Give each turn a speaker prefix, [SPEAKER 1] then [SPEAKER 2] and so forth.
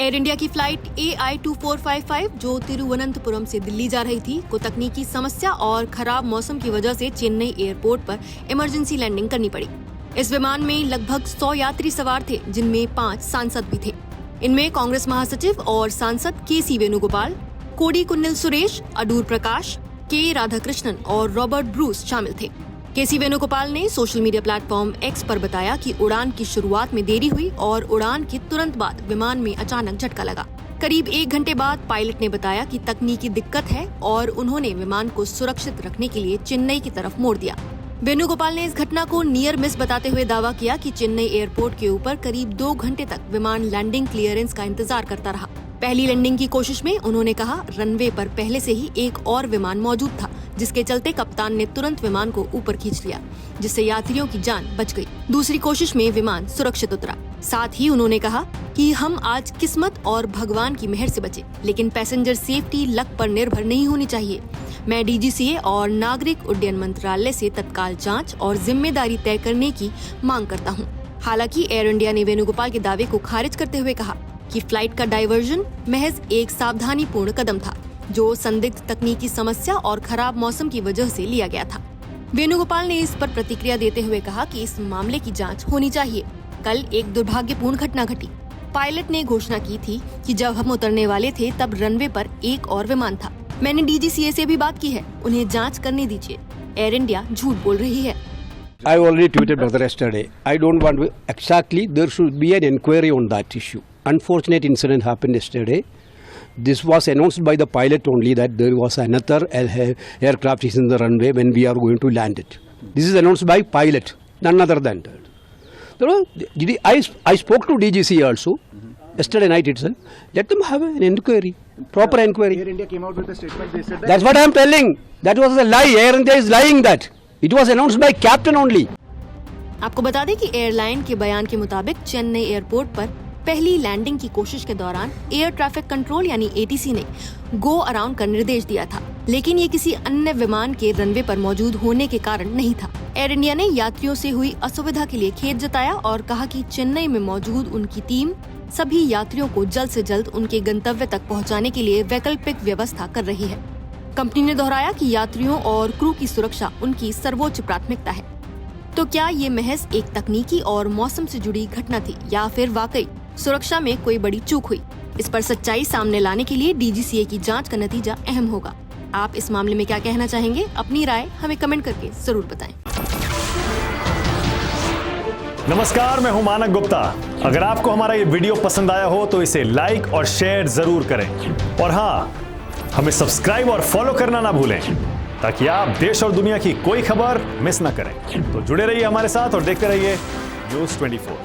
[SPEAKER 1] Air India की flight AI2455 जो तिरुवनंतपुरम से दिल्ली जा रही थी को तकनीकी समस्या और खराब मौसम की वजह से चेन्नई एयरपोर्ट पर इमरजेंसी लैंडिंग करनी पड़ी। इस विमान में लगभग 100 यात्री सवार थे, जिनमें 5 सांसद भी थे। इनमें कांग्रेस महासचिव और सांसद KC वेणुगोपाल, कोडिकुन्निल सुरेश, अडूर प्रकाश, K राधाकृष्णन और रॉबर्ट ब्रूस शामिल थे। KC वेणुगोपाल ने सोशल मीडिया प्लेटफॉर्म X पर बताया कि उड़ान की शुरुआत में देरी हुई और उड़ान के तुरंत बाद विमान में अचानक झटका लगा। करीब 1 घंटे बाद पायलट ने बताया कि तकनीकी दिक्कत है और उन्होंने विमान को सुरक्षित रखने के लिए चेन्नई की तरफ मोड़ दिया। वेणुगोपाल ने इस घटना को नियर मिस बताते हुए दावा किया कि चेन्नई एयरपोर्ट के ऊपर करीब 2 घंटे तक विमान लैंडिंग क्लियरेंस का इंतजार करता रहा। पहली लैंडिंग की कोशिश में उन्होंने कहा रनवे पर पहले से ही एक और विमान मौजूद था, जिसके चलते कप्तान ने तुरंत विमान को ऊपर खींच लिया, जिससे यात्रियों की जान बच गई। दूसरी कोशिश में विमान सुरक्षित उतरा। साथ ही उन्होंने कहा कि हम आज किस्मत और भगवान की मेहर से बचे, लेकिन पैसेंजर सेफ्टी लक पर निर्भर नहीं होनी चाहिए। मैं DGCA और नागरिक उड्डयन मंत्रालय से तत्काल जांच और जिम्मेदारी तय करने की मांग करता हूं। हालांकि एयर इंडिया ने वेणुगोपाल के दावे को खारिज करते हुए कहा कि फ्लाइट का डायवर्जन महज एक सावधानीपूर्ण कदम था, जो संदिग्ध तकनीकी समस्या और खराब मौसम की वजह से लिया गया था। वेणुगोपाल ने इस पर प्रतिक्रिया देते हुए कहा कि इस मामले की जांच होनी चाहिए। कल एक दुर्भाग्यपूर्ण घटना घटी। पायलट ने घोषणा की थी कि जब हम उतरने वाले थे तब रनवे पर एक और विमान था। मैंने DGCA से भी बात की है, उन्हें जांच करने दीजिए। एयर इंडिया झूठ बोल रही है।
[SPEAKER 2] I already tweeted brother yesterday. I don't want to exactly. There should be an inquiry on that issue. Unfortunate incident happened yesterday. This was announced by the pilot only that there was another aircraft is in the runway when we are going to land it. This is announced by pilot, none other than that. So, I spoke to DGC also yesterday night itself. Let them have an inquiry, proper inquiry.
[SPEAKER 3] Air India came out with a statement. They said that.
[SPEAKER 2] That's what I am telling. That was a lie. Air India is lying that. It was announced by captain only.
[SPEAKER 1] आपको बता दें कि airline के बयान के मुताबिक Chennai airport पर पहली लैंडिंग की कोशिश के दौरान एयर ट्रैफिक कंट्रोल यानी ATC ने गो अराउंड का निर्देश दिया था, लेकिन ये किसी अन्य विमान के रनवे पर मौजूद होने के कारण नहीं था। एयर इंडिया ने यात्रियों से हुई असुविधा के लिए खेद जताया और कहा कि चेन्नई में मौजूद उनकी टीम सभी यात्रियों को जल्द से जल्द उनके गंतव्य तक पहुंचाने के लिए वैकल्पिक व्यवस्था कर रही है। कंपनी ने दोहराया कि यात्रियों और क्रू की सुरक्षा उनकी सर्वोच्च प्राथमिकता है। तो क्या ये महज एक तकनीकी और मौसम से जुड़ी घटना थी या फिर वाकई सुरक्षा में कोई बड़ी चूक हुई? इस पर सच्चाई सामने लाने के लिए DGCA की जांच का नतीजा अहम होगा। आप इस मामले में क्या कहना चाहेंगे? अपनी राय हमें कमेंट करके जरूर बताएं।
[SPEAKER 4] नमस्कार, मैं हूं मानक गुप्ता। अगर आपको हमारा ये वीडियो पसंद आया हो तो इसे लाइक और शेयर जरूर करें, और हाँ, हमें सब्सक्राइब और फॉलो करना ना भूलें ताकि आप देश और दुनिया की कोई खबर मिस ना करें। तो जुड़े रहिए हमारे साथ और देखते रहिए News 24।